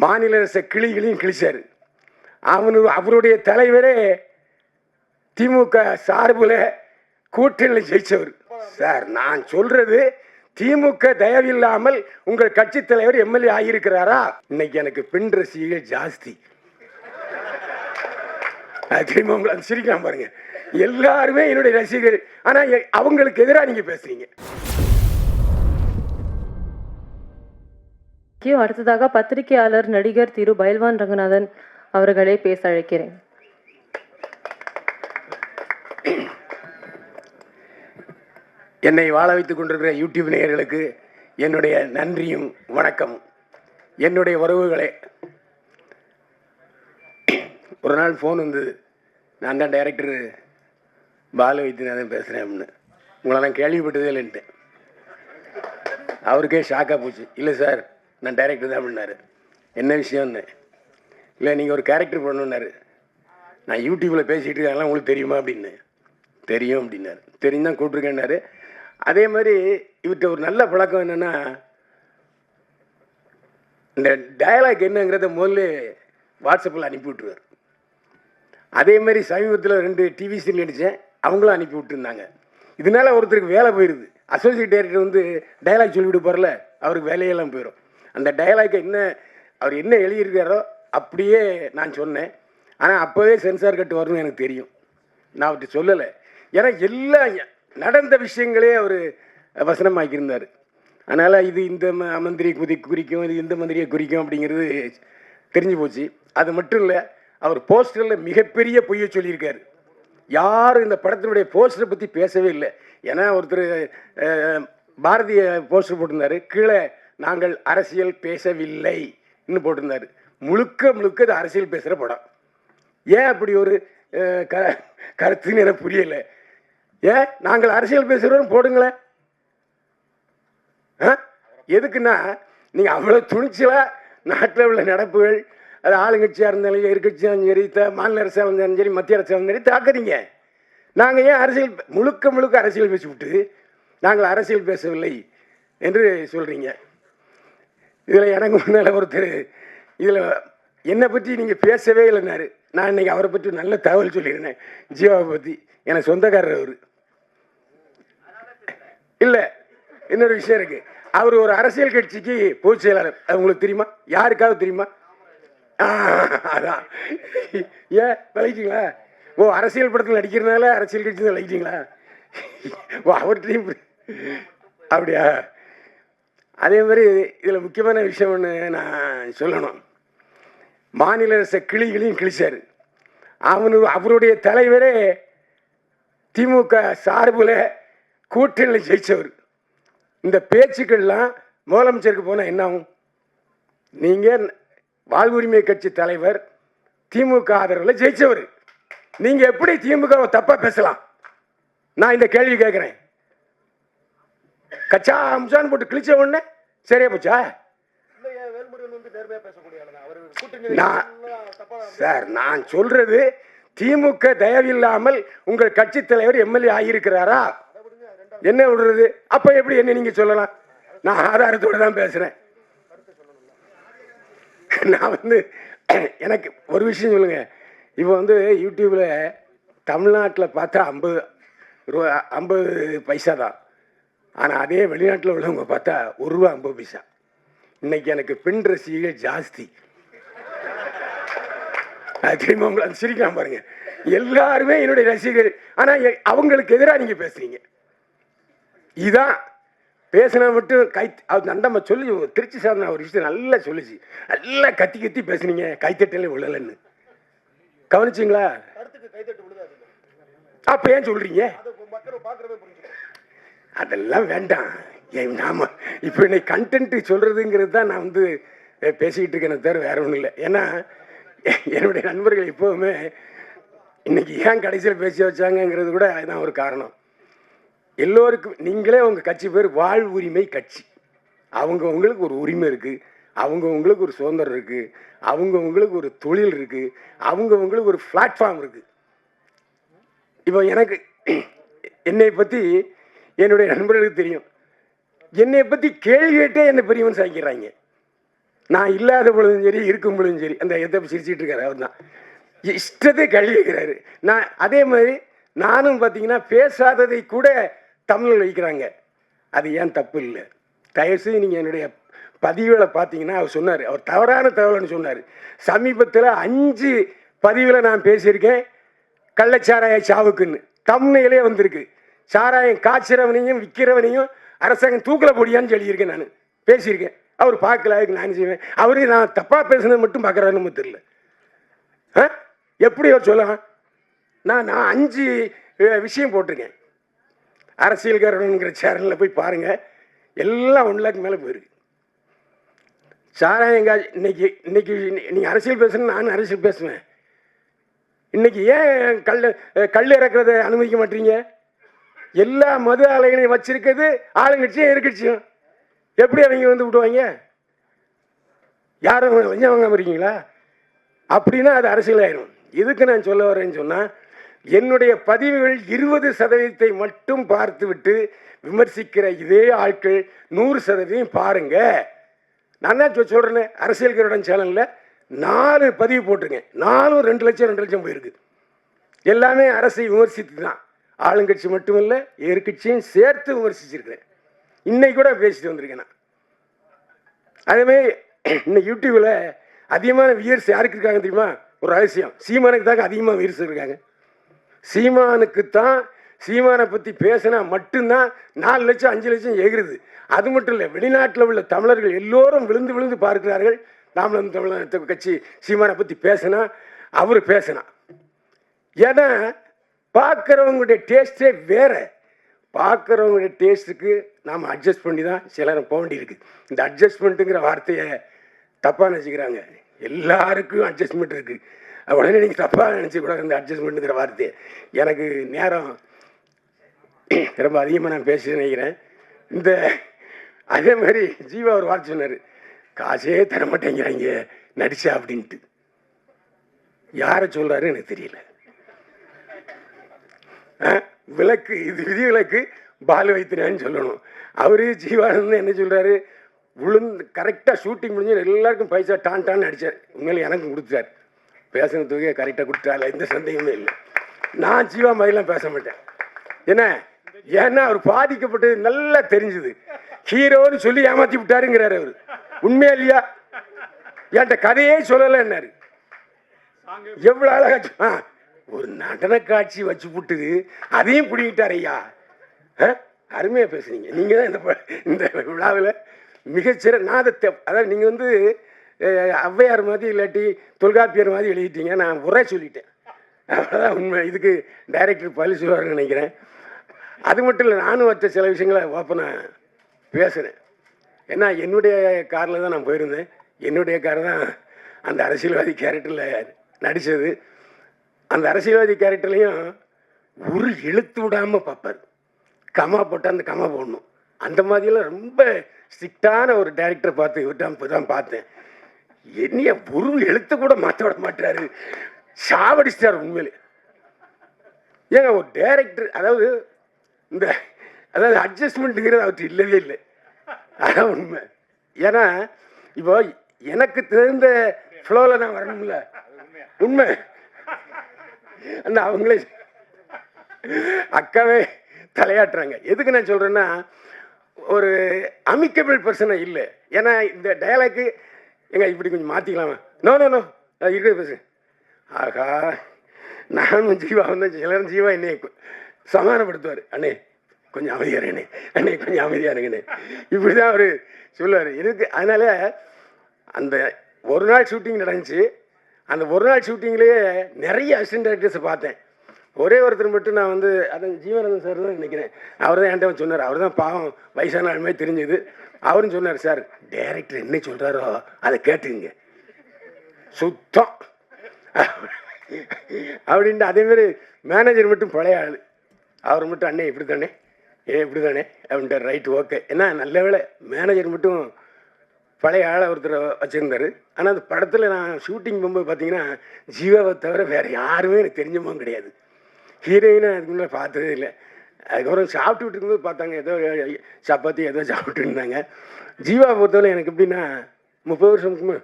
மாநில அரச கிளிகளையும் கிழிச்சாரு. அவருடைய தலைவரே திமுக சார்பில் கூட்டணியில் ஜெயிச்சவர். சார், நான் சொல்றது திமுக தயவில்லாமல் உங்கள் கட்சி தலைவர் எம்எல்ஏ ஆகியிருக்கிறாரா? இன்னைக்கு எனக்கு பெண் ரசிகர்கள் ஜாஸ்தி. சிரிக்கலாம் பாருங்க, எல்லாருமே என்னுடைய ரசிகர்கள். ஆனா அவங்களுக்கு எதிராக நீங்க பேசுறீங்க. அடுத்ததாக பத்திரிகையாளர் நடிகர் திரு பைல்வான் ரங்கநாதன் அவர்களை பேச அழைக்கிறேன். என்னை வாழ வைத்துக் கொண்டிருக்கிற யூடியூப் நேயர்களுக்கு என்னுடைய நன்றியும் வணக்கம். என்னுடைய உறவுகளே, ஒரு நாள் ஃபோன் வந்தது, நான் தான் டைரக்டர் பாலு வைத்தியநாதன் பேசுகிறேன் அப்படின்னு. உங்களை நான் கேள்விப்பட்டதே இல்லைன்ட்டு அவருக்கே ஷாக்காக போச்சு. இல்லை சார், நான் டைரக்டர் தான் அப்படின்னாரு. என்ன விஷயம்னு. இல்லை, நீங்கள் ஒரு கேரக்டர் பண்ணணுன்னாரு. நான் யூடியூப்பில் பேசிகிட்டு இருக்காங்கலாம் உங்களுக்கு தெரியுமா அப்படின்னு. தெரியும் அப்படின்னாரு. தெரியும் தான் கூப்பிட்ருக்கேன்னாரு. அதே மாதிரி இவர்கிட்ட ஒரு நல்ல பழக்கம் என்னென்னா, இந்த டயலாக் என்னங்கிறத முதல்ல வாட்ஸ்அப்பில் அனுப்பி விட்டுருவார். அதே மாதிரி சமீபத்தில் 2 டிவி சீரியல் நடித்தேன், அவங்களும் அனுப்பி விட்டுருந்தாங்க. இதனால ஒருத்தருக்கு வேலை போயிடுது. அசோசியேட் டைரக்டர் வந்து டயலாக் சொல்லிவிட்டு போகிறல, அவருக்கு வேலையெல்லாம் போயிடும். அந்த டயலாக்கை அவர் என்ன எழுதியிருக்காரோ அப்படியே நான் சொன்னேன். ஆனால் அப்போவே சென்சார் கட்டு வரும்னு எனக்கு தெரியும். நான் அவர்கிட்ட சொல்லலை. ஏன்னா எல்லா நடந்த விஷயங்களே அவர் வசனமாக்கியிருந்தார். அதனால் இது இந்த மந்திரி குறிக்கும், இது இந்த மந்திரியை குறிக்கும் அப்படிங்கிறது தெரிஞ்சு போச்சு. அது மட்டும் இல்லை, அவர் போஸ்டரில் மிகப்பெரிய பொய்யை சொல்லியிருக்காரு. யாரும் இந்த படத்தினுடைய போஸ்டரை பற்றி பேசவே இல்லை. ஏன்னா ஒருத்தர் பாரதிய போஸ்டர் போட்டிருந்தார், கீழே நாங்கள் அரசியல் பேசவில்லை இன்னும் போட்டிருந்தார். முழுக்க முழுக்க இது அரசியல் பேசுகிற படம். ஏன் அப்படி ஒரு கருத்துன்னு எனக்கு புரியலை. ஏன் நாங்கள் அரசியல் பேசுகிறோம் போடுங்களேன். எதுக்குன்னா, நீங்கள் அவ்வளோ துணிச்சலாக நாட்டில் உள்ள நடப்புகள், அது ஆளுங்கட்சியாக இருந்தாலும் எதிர்கட்சியாக சரி, மாநில அரசாக இருந்தாலும் சரி, மத்திய அரசாக இருந்தாலும் சரி தாக்குறீங்க. நாங்கள் ஏன் அரசியல் முழுக்க அரசியல் பேசிவிட்டு நாங்கள் அரசியல் பேசவில்லை என்று சொல்கிறீங்க. இதில் எனக்கு முன்னால் ஒருத்தர் இதில் என்னை பற்றி நீங்கள் பேசவே இல்லைன்னாரு. நான் இன்றைக்கி அவரை பற்றி நல்ல தகவல் சொல்லியிருந்தேன். ஜீவாவை பற்றி எனக்கு சொந்தக்காரர் அவர். இல்லை, இன்னொரு விஷயம் இருக்குது. அவர் ஒரு அரசியல் கட்சிக்கு பொதுச் செயலாளர். அது உங்களுக்கு தெரியுமா? யாருக்காவது தெரியுமா? அதான். ஏன் விளையிட்டீங்களா? ஓ, அரசியல் படத்தில் நடிக்கிறதுனால அரசியல் கட்சி தான் விளையிட்டீங்களா? ஓ, அவர்கிட்டையும் அப்படியா? அதே மாதிரி இதில் முக்கியமான விஷயம் ஒன்று நான் சொல்லணும். மாநில அரச கிளிகளையும் கிழிச்சாரு. அவருடைய தலைவரே திமுக சார்பில் கூட்டணியில் ஜெயிச்சவர். இந்த பேச்சுக்கள்லாம் முதலமைச்சருக்கு போனால் என்ன ஆகும்? நீங்கள் வாழ்வுரிமை கட்சி தலைவர், திமுக ஆதரவில் ஜெயிச்சவர், நீங்கள் எப்படி திமுகவை தப்பாக பேசலாம்? நான் இந்த கேள்வி கேட்குறேன். கச்சா அம்சான்னு போட்டு கிழிச்ச உடனே சரியா போச்சா? சார், நான் சொல்றது திமுக தயவில்லாமல் உங்கள் கட்சி தலைவர் எம்எல்ஏ ஆகியிருக்கிறாரா? என்ன விடுறது? அப்ப எப்படி என்ன நீங்க சொல்லலாம்? நான் ஆதாரத்தோட தான் பேசுறேன். நான் எனக்கு ஒரு விஷயம் சொல்லுங்க. இப்போ யூடியூப்ல தமிழ்நாட்டில் பார்த்தா 50 பைசா தான். ஆனால் அதே வெளிநாட்டில் உள்ளவங்க பார்த்தா ₹1.50. இன்னைக்கு எனக்கு பெண் ரசிகர்கள் ஜாஸ்தி. திரும்ப சிரிக்கலாம் பாருங்க, எல்லாருமே என்னுடைய ரசிகர்கள். ஆனால் அவங்களுக்கு எதிராக நீங்க பேசுறீங்க. இதான் பேசினா மட்டும் நண்டம்மா சொல்லி திருச்சி சார்ந்த ஒரு விஷயம் நல்லா சொல்லிச்சு. நல்லா கத்தி பேசுனீங்க, கைத்தட்டலே விழலன்னு கவனிச்சிங்களா? அப்ப ஏன் சொல்றீங்க? அதெல்லாம் வேண்டாம். நாம இப்போ இன்னைக்கு கண்டென்ட் சொல்றதுங்கிறது தான் நான் பேசிக்கிட்டு இருக்கேன், தவிர வேற ஒன்றும் இல்லை. ஏன்னா என்னுடைய நண்பர்கள் எப்போவுமே இன்னைக்கு ஏன் கடைசியில் பேசி வச்சாங்கிறது கூட அதுதான் ஒரு காரணம். எல்லோருக்கும் நீங்களே உங்கள் கட்சி பேர் வாழ்வுரிமை கட்சி. அவங்கவுங்களுக்கு ஒரு உரிமை இருக்குது, அவங்கவுங்களுக்கு ஒரு சுதந்திரம் இருக்குது, அவங்கவுங்களுக்கு ஒரு தொழில் இருக்குது, அவங்கவுங்களுக்கு ஒரு பிளாட்ஃபார்ம் இருக்குது. இப்போ எனக்கு என்னை பற்றி என்னுடைய நண்பர்களுக்கு தெரியும். என்னை பற்றி கேள்வி கேட்டே என்னை பெரியவன் சாய்க்கிறாங்க. நான் இல்லாத பொழுதும் சரி இருக்கும் பொழுதும் சரி அந்த எதை சிரிச்சிட்டு இருக்காரு அவர் தான் இஷ்டத்தை கழுவி வைக்கிறாரு. நான் அதே மாதிரி நானும் பார்த்தீங்கன்னா பேசாததை கூட தமிழில் வைக்கிறாங்க. அது ஏன் தப்பு இல்லை? தயவுசெய்து நீங்கள் என்னுடைய பதிவுகளை பார்த்தீங்கன்னா அவர் சொன்னார், அவர் தவறான தகவல்னு சொன்னார். சமீபத்தில் 5 பதிவில் நான் பேசியிருக்கேன் கள்ளச்சாராய சாவுக்குன்னு. தம்னையிலே வந்திருக்கு. சாராயம் காய்ச்சிறவனையும் விற்கிறவனையும் அரசாங்கம் தூக்கில் போடியான்னு சொல்லியிருக்கேன். நான் பேசியிருக்கேன். அவர் பார்க்கல, அதுக்கு நான் செய்வேன். அவரு நான் தப்பாக பேசுனது மட்டும் பார்க்குறாருன்னு தெரியல. எப்படி அவர் சொல்லலாம்? நான் 5 விஷயம் போட்டிருக்கேன். அரசியல்காரனுங்கிற சேனலில் போய் பாருங்கள், எல்லாம் 1 லேக் மேலே போயிருக்கு. சாராயங்க இன்னைக்கு நீங்கள் அரசியல் பேசுன்னு நானும் அரசியல் பேசுவேன். இன்னைக்கு ஏன் கல் இறக்குறத அனுமதிக்க மாட்டீங்க? எல்லா மது ஆலைகளையும் வச்சிருக்கிறது ஆளுங்கட்சியும் எதிர்கட்சியும். எப்படி அவங்க வந்து விடுவாங்க? யாரும் லஞ்சம் வாங்காம இருக்கீங்களா? அப்படின்னா அது அரசியல் ஆயிடும். இதுக்கு நான் சொல்ல வரேன்னு சொன்னால், என்னுடைய பதிவுகள் 20% மட்டும் பார்த்து விட்டு விமர்சிக்கிற இதே ஆட்கள் 100% பாருங்க. நான் தான் சொல்கிறேன்னு அரசியல்காரன் சேனலில் 4 பதிவு போட்டிருக்கேன். 4 2 லட்சம் 2 லட்சம் போயிருக்கு. எல்லாமே அரசை விமர்சித்து தான். ஆளுங்கட்சி மட்டுமில்லை, எதிர்கட்சியும் சேர்த்து விமர்சிச்சிருக்கிறேன். இன்னைக்கு கூட பேசிட்டு வந்திருக்கேன் நான். அதேமாதிரி இன்னைக்கு யூடியூப்பில் அதிகமான வியர்ஸ் யாருக்கு இருக்காங்க தெரியுமா? ஒரு ரகசியம், சீமானுக்கு தாங்க அதிகமாக வியர்ஸ் இருக்காங்க. சீமானுக்கு தான். சீமானை பற்றி பேசினா மட்டும்தான் 4 லட்சம் 5 லட்சம் எகிருது. அது மட்டும் இல்லை, வெளிநாட்டில் உள்ள தமிழர்கள் எல்லோரும் விழுந்து விழுந்து பார்க்கிறார்கள். நாமளும் தமிழ் கட்சி சீமானை பற்றி பேசினா அவர் பேசினா. ஏன்னா பார்க்குறவங்களுடைய டேஸ்ட்டே வேற. பார்க்குறவங்களுடைய டேஸ்ட்டுக்கு நாம் அட்ஜஸ்ட் பண்ணி தான் சிலரும் போக வேண்டியிருக்கு. இந்த அட்ஜஸ்ட்மெண்ட்டுங்கிற வார்த்தையை தப்பாக நினச்சிக்கிறாங்க. எல்லாருக்கும் அட்ஜஸ்ட்மெண்ட் இருக்குது. உடனே நீங்கள் தப்பாக நினச்சிக்கூடாது இந்த அட்ஜஸ்ட்மெண்ட்டுங்கிற வார்த்தையை. எனக்கு நேரம் ரொம்ப அதிகமாக நான் பேசி நினைக்கிறேன். இந்த அதே மாதிரி ஜீவா ஒரு வார்த்தை சொன்னார், காசே தர மாட்டேங்கிறாங்க நடிச்சா அப்படின்ட்டு. யாரை சொல்கிறாரு எனக்கு தெரியல. விளக்கு இது விதி விளக்கு பால் வைத்தினான்னு சொல்லணும். அவரு ஜீவானந்த் என்ன சொல்கிறாரு, கரெக்டாக ஷூட்டிங் முடிஞ்சு எல்லாருக்கும் பைசா டான்னு அடித்தார். உண்மையிலே எனக்கும் கொடுத்தார். பேசின தொகையை கரெக்டாக கொடுத்தால எந்த சந்தேகமே இல்லை. நான் ஜீவா மாதிரிலாம் பேச மாட்டேன். ஏன்னா அவர் பாதிக்கப்பட்டது நல்லா தெரிஞ்சுது. ஹீரோன்னு சொல்லி ஏமாற்றி விட்டாருங்கிறாரு அவர். உண்மையா இல்லையா? என்கிட்ட கதையே சொல்லலைன்னாரு. எவ்வளோ அழகா ஒரு நடன காட்சி வச்சு விட்டு அதையும் பிடிக்கிட்டார் ஐயா. அருமையாக பேசுனீங்க. நீங்கள் தான் இந்த விழாவில் மிகச்சிறந்த நாதத்தை, அதாவது நீங்கள் வந்து ஔவையார் மாதிரி இல்லாட்டி தொல்காப்பியர் மாதிரி எழுதிட்டீங்க. நான் உரை சொல்லிட்டேன், அவ்வளோதான் உண்மை. இதுக்கு டைரக்டர் பழி சொல்லுவார்னு நினைக்கிறேன். அது மட்டும் இல்லை, நானும் வச்ச சில விஷயங்களை ஓப்பனாக பேசுகிறேன். ஏன்னா என்னுடைய காரில் தான் நான் போயிருந்தேன். என்னுடைய கார் தான் அந்த அரசியல்வாதி கேரக்டரில் நடித்தது. அந்த அரசியல்வாதி கேரக்டர்லையும் ஒரு எழுத்து விடாமல் பார்ப்பார். கமா போட்டால் அந்த கமா போடணும். அந்த மாதிரியெல்லாம் ரொம்ப ஸ்ட்ரிக்டான ஒரு டைரக்டரை பார்த்து இப்போ தான் பார்த்தேன். என்னைய ஒரு எழுத்து கூட மாற்ற விட மாட்டாரு. சாவடிச்சிட்டார் உண்மையிலே. ஏங்க ஒரு டைரக்டர், அதாவது அட்ஜஸ்ட்மெண்ட்டுங்கிறது அவர்கிட்ட இல்லவே இல்லை. அதான் உண்மை. ஏன்னா இப்போ எனக்கு தெரிந்த ஃப்ளோவில் நான் வரணும்ல. உண்மை. அந்த அவங்களே அக்காவே தலையாட்டுறாங்க. எதுக்கு நான் சொல்கிறேன்னா, ஒரு அமிக்கபிள் பர்சனை இல்லை. ஏன்னா இந்த டயலாக்கு இப்படி கொஞ்சம் மாற்றிக்கலாமா? நோ நோ நோ இருக்கிறது பேசுகிறேன். ஆகா, நானும் ஜீவா வந்து சிலரும் ஜீவா என்னை சமாதானப்படுத்துவார். அண்ணே கொஞ்சம் அமைதியாருங்கண்ணே, அண்ணே கொஞ்சம் அமைதியாருங்கண்ணே, இப்படி தான் அவர் சொல்லுவார். எனக்கு அதனால் அந்த ஒரு நாள் ஷூட்டிங் நடந்துச்சு. அந்த ஒரு நாள் ஷூட்டிங்லேயே நிறைய அசிஸ்டன்ட் டைரக்டர்ஸை பார்த்தேன். ஒரே ஒருத்தர் மட்டும் நான் வந்து அதான் ஜீவனந்தன் சார் தான் நினைக்கிறேன். அவர் தான் என்கிட்ட சொன்னார். அவர் தான் பாவம் வயசான ஆளுமே தெரிஞ்சது. அவரும் சொன்னார், சார் டைரக்டர் என்ன சொல்கிறாரோ அதை கேட்டுங்க சுத்தம் அப்படின்ட்டு. அதேமாரி மேனேஜர் மட்டும் பழைய ஆள். அவர் மட்டும் அண்ணே இப்படி தானே இப்படி தானே அப்படின்ட்டு. Right okay. ஏன்னா நல்ல வேலை மேனேஜர் மட்டும் பழைய ஆளை ஒருத்தர் வச்சுருந்தார். ஆனால் அந்த படத்தில் நான் ஷூட்டிங் போகும்போது பார்த்தீங்கன்னா ஜீவாவை தவிர வேறு யாருமே எனக்கு தெரிஞ்சமும் கிடையாது. ஹீரோயினை அதுக்கு முன்னாடி பார்த்ததே இல்லை. அதுக்கப்புறம் சாப்பிட்டுட்டு இருக்கும்போது பார்த்தாங்க, ஏதோ சப்பாத்தி ஏதோ சாப்பிட்டு இருந்தாங்க. ஜீவா பொறுத்தவரை எனக்கு எப்படின்னா 30 வருஷம் இருக்குமா?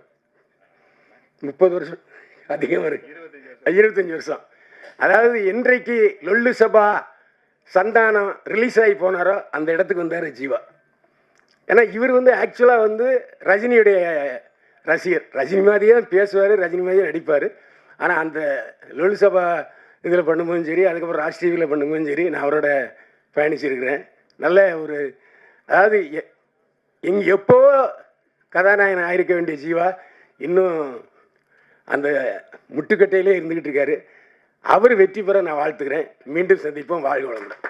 30 வருஷம் அதிகம் இருக்கு. 25 வருஷம். அதாவது என்றைக்கு லொல்லு சபா சந்தானம் ரிலீஸ் ஆகி போனாரோ அந்த இடத்துக்கு வந்தார் ஜீவா. ஏன்னா இவர் வந்து ஆக்சுவலாக வந்து ரஜினியுடைய ரசிகர். ரஜினி மாதிரியே பேசுவார், ரஜினி மாதிரியே நடிப்பார். ஆனால் அந்த லொல்லு சபா இதில் பண்ணும்போதும் சரி, அதுக்கப்புறம் ராஜ் டிவியில் பண்ணும்போதும் சரி, நான் அவரோட பயணிச்சிருக்கிறேன். நல்ல ஒரு, அதாவது எப்போ கதாநாயகன் ஆயிருக்க வேண்டிய ஜீவா இன்னும் அந்த முட்டுக்கட்டையிலே இருந்துக்கிட்டு இருக்காரு. அவர் வெற்றி பெற நான் வாழ்த்துக்கிறேன். மீண்டும் சந்திப்போம். வாழ்க வளமுடன்.